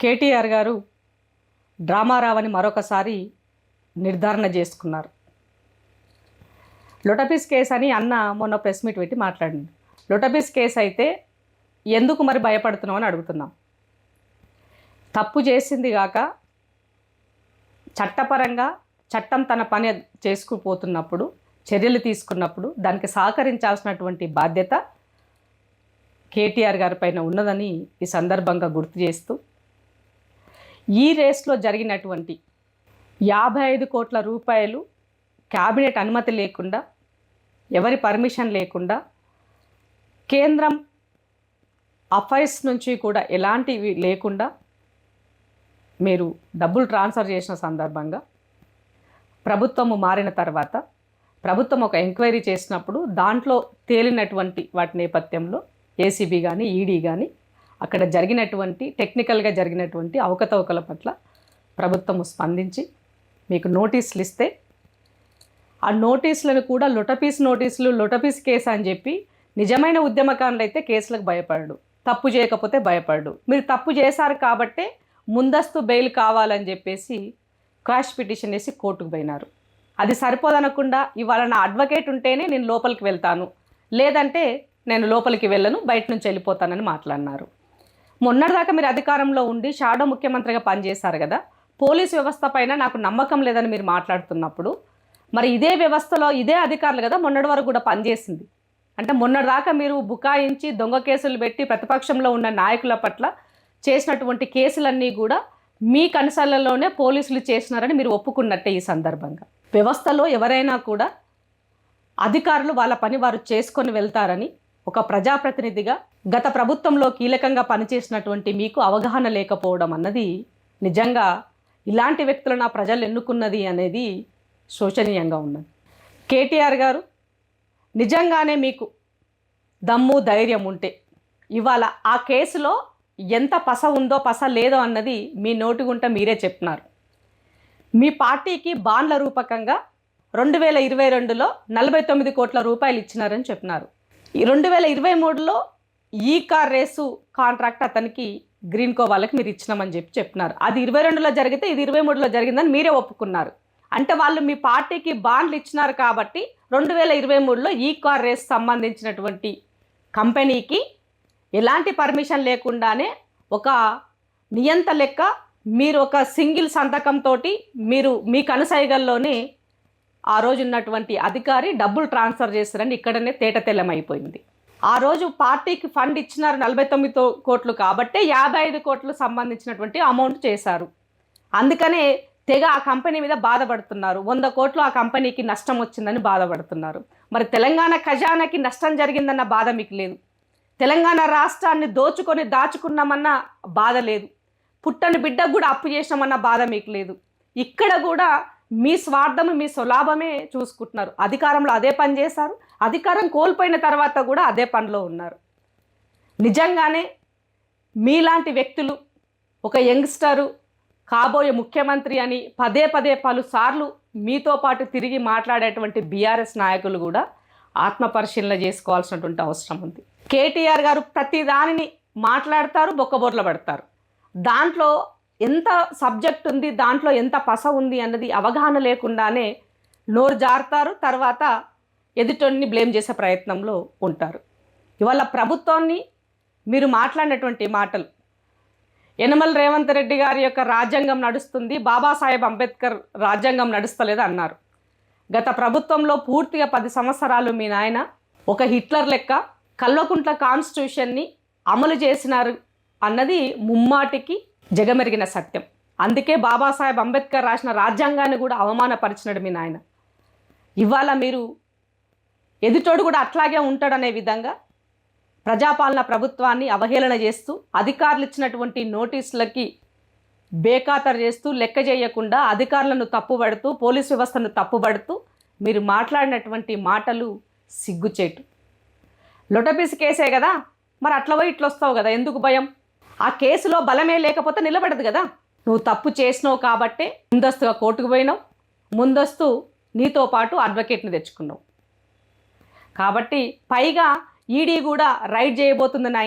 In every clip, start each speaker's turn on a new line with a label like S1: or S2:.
S1: కేటీఆర్ గారు డ్రామా రావని మరొకసారి నిర్ధారణ చేసుకున్నారు. లొటపీస్ కేసు అని అన్న మొన్న ప్రెస్ మీట్ పెట్టి మాట్లాడింది. లొటపీస్ కేసు అయితే ఎందుకు మరి భయపడుతున్నామని అడుగుతున్నాం. తప్పు చేసింది కాక చట్టపరంగా చట్టం తన పని చేసుకుపోతున్నప్పుడు చర్యలు తీసుకున్నప్పుడు దానికి సహకరించాల్సినటువంటి బాధ్యత కేటీఆర్ గారి పైన ఉన్నదని ఈ సందర్భంగా గుర్తు చేస్తూ, ఈ రేస్లో జరిగినటువంటి 55 కోట్ల రూపాయలు క్యాబినెట్ అనుమతి లేకుండా, ఎవరి పర్మిషన్ లేకుండా, కేంద్రం అఫైర్స్ నుంచి కూడా ఎలాంటివి లేకుండా మీరు డబ్బులు ట్రాన్స్ఫర్ చేసిన సందర్భంగా ప్రభుత్వము మారిన తర్వాత ప్రభుత్వం ఒక ఎంక్వైరీ చేసినప్పుడు దాంట్లో తేలినటువంటి వాటి నేపథ్యంలో ఏసీబీ కానీ ఈడీ కానీ అక్కడ జరిగినటువంటి టెక్నికల్గా జరిగినటువంటి అవకతవకల పట్ల ప్రభుత్వము స్పందించి మీకు నోటీసులు ఇస్తే ఆ నోటీసులను కూడా లొటపీస్ కేసు అని చెప్పి నిజమైన ఉద్యమకారులు అయితే కేసులకు భయపడడు, తప్పు చేయకపోతే భయపడడు. మీరు తప్పు చేశారు కాబట్టే ముందస్తు బెయిల్ కావాలని చెప్పేసి క్వాష్ పిటిషన్ వేసి కోర్టుకు పోయినారు. అది సరిపోదనకుండా ఇవాళ నా అడ్వకేట్ ఉంటేనే నేను లోపలికి వెళ్తాను, లేదంటే నేను లోపలికి వెళ్ళను, బయట నుంచి వెళ్ళిపోతానని మాట్లాడినారు. మొన్నటిదాకా మీరు అధికారంలో ఉండి షాడో ముఖ్యమంత్రిగా పనిచేశారు కదా, పోలీస్ వ్యవస్థ పైన నాకు నమ్మకం లేదని మీరు మాట్లాడుతున్నప్పుడు మరి ఇదే వ్యవస్థలో ఇదే అధికారులు కదా మొన్నటి వరకు కూడా పనిచేసింది. అంటే మొన్నటిదాకా మీరు బుకాయించి దొంగ కేసులు పెట్టి ప్రతిపక్షంలో ఉన్న నాయకుల పట్ల చేసినటువంటి కేసులన్నీ కూడా మీ కన్సర్న్లలోనే పోలీసులు చేసినారని మీరు ఒప్పుకున్నట్టే. ఈ సందర్భంగా వ్యవస్థలో ఎవరైనా కూడా అధికారులు వాళ్ళ పని వారు చేసుకొని వెళ్తారని ఒక ప్రజాప్రతినిధిగా గత ప్రభుత్వంలో కీలకంగా పనిచేసినటువంటి మీకు అవగాహన లేకపోవడం అన్నది నిజంగా ఇలాంటి వ్యక్తులను ఆ ప్రజలు ఎన్నుకున్నది అనేది శోచనీయంగా ఉన్నది. కేటీఆర్ గారు నిజంగానే మీకు దమ్ము ధైర్యం ఉంటే ఇవాళ ఆ కేసులో ఎంత పస ఉందో పస లేదో అన్నది మీ నోటిగుంట మీరే చెప్తున్నారు. మీ పార్టీకి బాండ్ల రూపకంగా 2022లో 49 కోట్ల రూపాయలు ఇచ్చినారని చెప్పినారు. ఈ 2023లో ఈ కార్ రేసు కాంట్రాక్ట్ అతనికి గ్రీన్ కో వాళ్ళకి మీరు ఇచ్చినామని చెప్పినారు. అది 22లో జరిగితే ఇది 23లో జరిగిందని మీరే ఒప్పుకున్నారు. అంటే వాళ్ళు మీ పార్టీకి బాండ్లు ఇచ్చినారు కాబట్టి 2023లో ఈ కార్ రేస్ సంబంధించినటువంటి కంపెనీకి ఎలాంటి పర్మిషన్ లేకుండానే ఒక నియంత లెక్క మీరు ఒక సింగిల్ సంతకంతో మీరు మీ కనుసైగల్లోనే ఆ రోజు ఉన్నటువంటి అధికారి డబ్బులు ట్రాన్స్ఫర్ చేస్తారని ఇక్కడనే తేటతెల్లమైపోయింది. ఆ రోజు పార్టీకి ఫండ్ ఇచ్చినారు 49 కోట్లు కాబట్టి 55 కోట్లు సంబంధించినటువంటి అమౌంట్ చేశారు. అందుకనే తెగ ఆ కంపెనీ మీద బాధపడుతున్నారు. 100 కోట్లు ఆ కంపెనీకి నష్టం వచ్చిందని బాధపడుతున్నారు. మరి తెలంగాణ ఖజానాకి నష్టం జరిగిందన్న బాధ మీకు లేదు. తెలంగాణ రాష్ట్రాన్ని దాచుకున్నామన్న బాధ లేదు. పుట్టని బిడ్డకు కూడా అప్పు చేసినామన్న బాధ మీకు లేదు. ఇక్కడ కూడా మీ స్వార్థము మీ స్వలాభమే చూసుకుంటున్నారు. అధికారంలో అదే పని చేశారు, అధికారం కోల్పోయిన తర్వాత కూడా అదే పనిలో ఉన్నారు. నిజంగానే మీలాంటి వ్యక్తులు ఒక యంగ్స్టరు కాబోయే ముఖ్యమంత్రి అని పదే పలుసార్లు మీతో పాటు తిరిగి మాట్లాడేటువంటి బీఆర్ఎస్ నాయకులు కూడా ఆత్మపరిశీలన చేసుకోవాల్సినటువంటి అవసరం ఉంది. కేటీఆర్ గారు ప్రతి దానిని మాట్లాడతారు, బొక్కబోర్ల పడతారు. దాంట్లో ఎంత సబ్జెక్ట్ ఉంది, దాంట్లో ఎంత పస ఉంది అన్నది అవగాహన లేకుండానే నోరు జారుతారు. తర్వాత ఎదుటోన్ని బ్లేమ్ చేసే ప్రయత్నంలో ఉంటారు. ఇవాళ ప్రభుత్వాన్ని మీరు మాట్లాడినటువంటి మాటలు, యనమల రేవంత్ రెడ్డి గారి యొక్క రాజ్యాంగం నడుస్తుంది, బాబాసాహెబ్ అంబేద్కర్ రాజ్యాంగం నడుస్తలేదు అన్నారు. గత ప్రభుత్వంలో పూర్తిగా 10 సంవత్సరాలు మీ నాయన ఒక హిట్లర్ లెక్క కల్వకుంట్ల కాన్స్టిట్యూషన్ని అమలు చేసినారు అన్నది ముమ్మాటికి జగమెరిగిన సత్యం. అందుకే బాబాసాహెబ్ అంబేద్కర్ రాసిన రాజ్యాంగాన్ని కూడా అవమానపరిచినాడు మీ నాయన. ఇవాళ మీరు ఎదుటోడు కూడా అట్లాగే ఉంటాడనే విధంగా ప్రజాపాలన ప్రభుత్వాన్ని అవహేళన చేస్తూ, అధికారులు ఇచ్చినటువంటి నోటీసులకి బేఖాతరు చేస్తూ, లెక్క చేయకుండా అధికారులను తప్పుపడుతూ, పోలీస్ వ్యవస్థను తప్పుపడుతూ మీరు మాట్లాడినటువంటి మాటలు సిగ్గుచేటు. లొటపీస్ కేసే కదా, మరి అట్లా పోయి ఇట్లా వస్తావు కదా, ఎందుకు భయం? ఆ కేసులో బలమే లేకపోతే నిలబడదు కదా. నువ్వు తప్పు చేసినావు కాబట్టే ముందస్తుగా కోర్టుకు పోయినావు, ముందస్తు నీతో పాటు అడ్వకేట్ని తెచ్చుకున్నావు. కాబట్టి పైగా ఈడీ కూడా రైడ్ చేయబోతుంది నా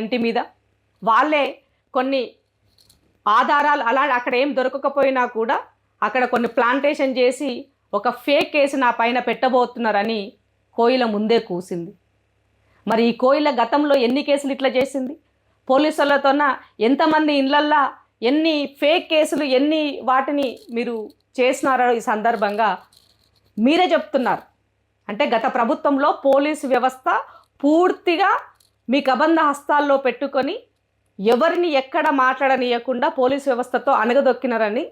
S1: ఇంటి మీద. వాళ్ళే కొన్ని ఆధారాలు అలా అక్కడ ఏం దొరకకపోయినా కూడా అక్కడ కొన్ని ప్లాంటేషన్ చేసి ఒక ఫేక్ కేసు నా పైన పెట్టబోతున్నారని కోయిల ముందే కూసింది. మరి ఈ కోయిల గతంలో ఎన్ని కేసులు ఇట్లా చేసింది? పోలీసులతోన ఎంతమంది ఇళ్ళల్లో ఎన్ని ఫేక్ కేసులు ఎన్ని వాటిని మీరు చేసినారో ఈ సందర్భంగా మీరే చెప్తున్నారు. అంటే గత ప్రభుత్వంలో పోలీసు వ్యవస్థ పూర్తిగా మీ కబంధ హస్తాల్లో పెట్టుకొని ఎవరిని ఎక్కడ మాట్లాడనీయకుండా పోలీసు వ్యవస్థతో అణగదొక్కినారని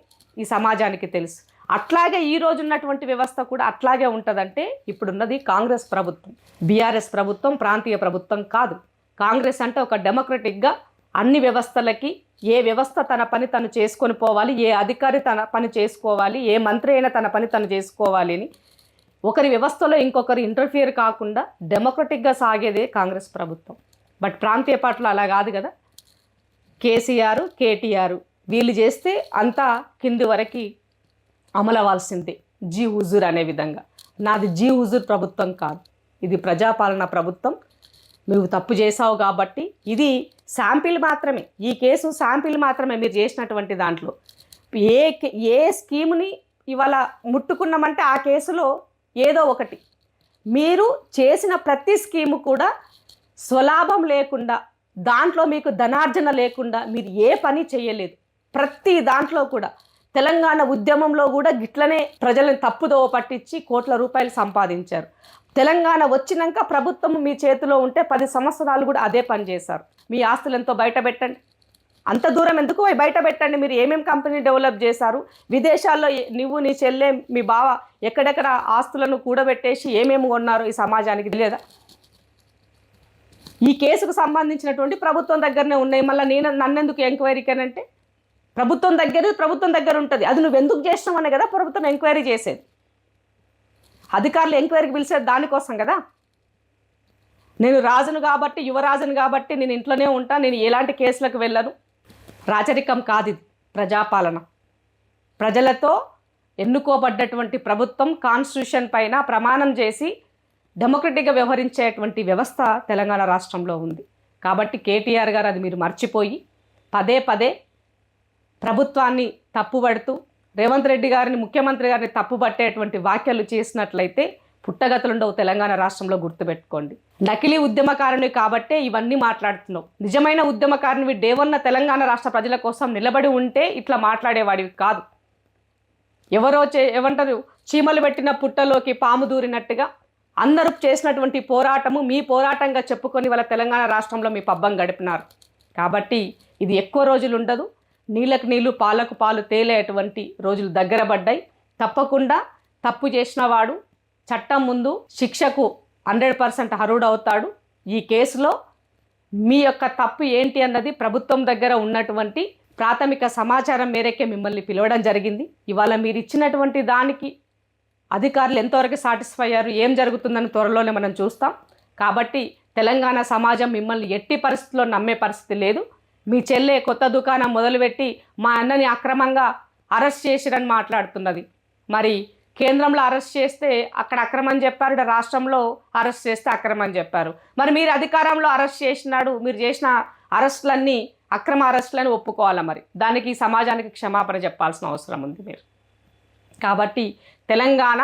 S1: ఈ సమాజానికి తెలుసు. అట్లాగే ఈ రోజు ఉన్నటువంటి వ్యవస్థ కూడా అట్లాగే ఉంటుందంటే ఇప్పుడున్నది కాంగ్రెస్ ప్రభుత్వం, బీఆర్ఎస్ ప్రభుత్వం, ప్రాంతీయ ప్రభుత్వం కాదు. కాంగ్రెస్ అంటే ఒక డెమోక్రటిక్గా అన్ని వ్యవస్థలకి ఏ వ్యవస్థ తన పని తను చేసుకొని పోవాలి, ఏ అధికారి తన పని చేసుకోవాలి, ఏ మంత్రి అయినా తన పని తను చేసుకోవాలి అని ఒకరి వ్యవస్థలో ఇంకొకరు ఇంటర్ఫియర్ కాకుండా డెమోక్రటిక్గా సాగేదే కాంగ్రెస్ ప్రభుత్వం. బట్ ప్రాంతీయ పార్టీలో అలా కాదు కదా. కేసీఆర్, కేటీఆర్ వీళ్ళు చేస్తే అంతా కింది వరకు అమలవాల్సిందే, జీ హుజూర్ అనే విధంగా. నాది జీ హుజూర్ ప్రభుత్వం కాదు, ఇది ప్రజాపాలన ప్రభుత్వం. నువ్వు తప్పు చేసావు కాబట్టి ఇది శాంపిల్ మాత్రమే, ఈ కేసు శాంపిల్ మాత్రమే. మీరు చేసినటువంటి దాంట్లో ఏ స్కీమ్ని ఇవాళ ముట్టుకున్నామంటే ఆ కేసులో ఏదో ఒకటి మీరు చేసిన ప్రతి స్కీము కూడా స్వలాభం లేకుండా, దాంట్లో మీకు ధనార్జన లేకుండా మీరు ఏ పని చేయలేదు. ప్రతి దాంట్లో కూడా తెలంగాణ ఉద్యమంలో కూడా గిట్లనే ప్రజలను తప్పుదోవ పట్టించి కోట్ల రూపాయలు సంపాదించారు. తెలంగాణ వచ్చినాక ప్రభుత్వం మీ చేతిలో ఉంటే 10 సంవత్సరాలు కూడా అదే పని చేశారు. మీ ఆస్తులు ఎంతో బయట పెట్టండి, అంత దూరం ఎందుకు బయట పెట్టండి. మీరు ఏమేమి కంపెనీ డెవలప్ చేశారు, విదేశాల్లో నువ్వు నీ చెల్లె మీ బావ ఎక్కడెక్కడ ఆస్తులను కూడబెట్టేసి ఏమేమి కొన్నారు ఈ సమాజానికి తెలియదా? ఈ కేసుకు సంబంధించినటువంటి ప్రభుత్వం దగ్గరనే ఉన్నాయి. మళ్ళీ నన్నెందుకు ఎంక్వైరీకి అంటే ప్రభుత్వం దగ్గర ఉంటుంది. అది నువ్వు ఎందుకు చేసినావు అనే కదా ప్రభుత్వం ఎంక్వైరీ చేసేది, అధికారులు ఎంక్వైరీకి పిలిచేది దానికోసం కదా. నేను రాజును కాబట్టి, యువరాజును కాబట్టి నేను ఇంట్లోనే ఉంటా, నేను ఎలాంటి కేసులకు వెళ్ళను. రాచరికం కాదు, ఇది ప్రజాపాలన. ప్రజలతో ఎన్నుకోబడ్డటువంటి ప్రభుత్వం కాన్స్టిట్యూషన్ పైన ప్రమాణం చేసి డెమోక్రటిక్గా వ్యవహరించేటువంటి వ్యవస్థ తెలంగాణ రాష్ట్రంలో ఉంది. కాబట్టి కేటీఆర్ గారు అది మీరు మర్చిపోయి పదే పదే ప్రభుత్వాన్ని తప్పుపడుతూ రేవంత్ రెడ్డి గారిని, ముఖ్యమంత్రి గారిని తప్పుపట్టేటువంటి వ్యాఖ్యలు చేసినట్లయితే పుట్టగతులుండవు తెలంగాణ రాష్ట్రంలో, గుర్తుపెట్టుకోండి. నకిలీ ఉద్యమకారుని కాబట్టే ఇవన్నీ మాట్లాడుతున్నావు. నిజమైన ఉద్యమకారునివి డేవన్న తెలంగాణ రాష్ట్ర ప్రజల కోసం నిలబడి ఉంటే ఇట్లా మాట్లాడేవాడివి కాదు. ఎవరో ఏమంటారు, చీమలు పెట్టిన పుట్టలోకి పాము దూరినట్టుగా అందరూ చేసినటువంటి పోరాటము మీ పోరాటంగా చెప్పుకొని వాళ్ళ తెలంగాణ రాష్ట్రంలో మీ పబ్బం గడిపినారు. కాబట్టి ఇది ఎక్కువ రోజులు ఉండదు, నీళ్ళకు నీళ్ళు పాలకు పాలు తేలేటువంటి రోజులు దగ్గర పడ్డాయి. తప్పకుండా తప్పు చేసిన వాడు చట్టం ముందు శిక్షకు 100% అర్హుడవుతాడు. ఈ కేసులో మీ యొక్క తప్పు ఏంటి అన్నది ప్రభుత్వం దగ్గర ఉన్నటువంటి ప్రాథమిక సమాచారం మేరకే మిమ్మల్ని పిలవడం జరిగింది. ఇవాళ మీరు ఇచ్చినటువంటి దానికి అధికారులు ఎంతవరకు సాటిస్ఫై అయ్యారు, ఏం జరుగుతుందని త్వరలోనే మనం చూస్తాం. కాబట్టి తెలంగాణ సమాజం మిమ్మల్ని ఎట్టి పరిస్థితుల్లో నమ్మే పరిస్థితి లేదు. మీ చెల్లె కొత్త దుకాణం మొదలుపెట్టి మా అన్నని అక్రమంగా అరెస్ట్ చేసిరని మాట్లాడుతున్నది. మరి కేంద్రంలో అరెస్ట్ చేస్తే అక్కడ అక్రమం చెప్పారు, రాష్ట్రంలో అరెస్ట్ చేస్తే అక్రమం చెప్పారు. మరి మీరు అధికారంలో అరెస్ట్ చేసినాడు, మీరు చేసిన అరెస్టులన్నీ అక్రమ అరెస్టులని ఒప్పుకోవాలా? మరి దానికి సమాజానికి క్షమాపణ చెప్పాల్సిన అవసరం ఉంది మీరు. కాబట్టి తెలంగాణ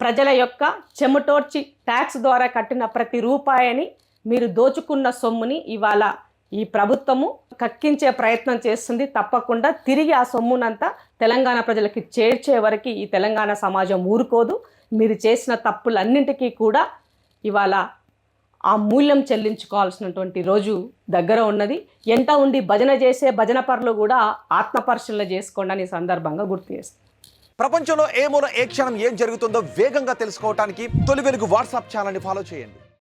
S1: ప్రజల యొక్క చెమటోర్చి ట్యాక్స్ ద్వారా కట్టిన ప్రతి రూపాయిని మీరు దోచుకున్న సొమ్ముని ఇవాళ ఈ ప్రభుత్వము కక్కించే ప్రయత్నం చేస్తుంది. తప్పకుండా తిరిగి ఆ సొమ్మునంతా తెలంగాణ ప్రజలకి చేర్చే వరకు ఈ తెలంగాణ సమాజం ఊరుకోదు. మీరు చేసిన తప్పులన్నింటికీ కూడా ఇవాళ ఆ మూల్యం చెల్లించుకోవాల్సినటువంటి రోజు దగ్గర ఉన్నది. ఎంట ఉండి భజన చేసే భజన పరులు కూడా ఆత్మపరిశీలన చేసుకోండి అని సందర్భంగా గుర్తు చేస్తాను.
S2: ప్రపంచంలో ఏ మూల ఏ క్షణం ఏం జరుగుతుందో వేగంగా తెలుసుకోవడానికి తొలి వెలుగు వాట్సాప్ ఛానల్ని ఫాలో చేయండి.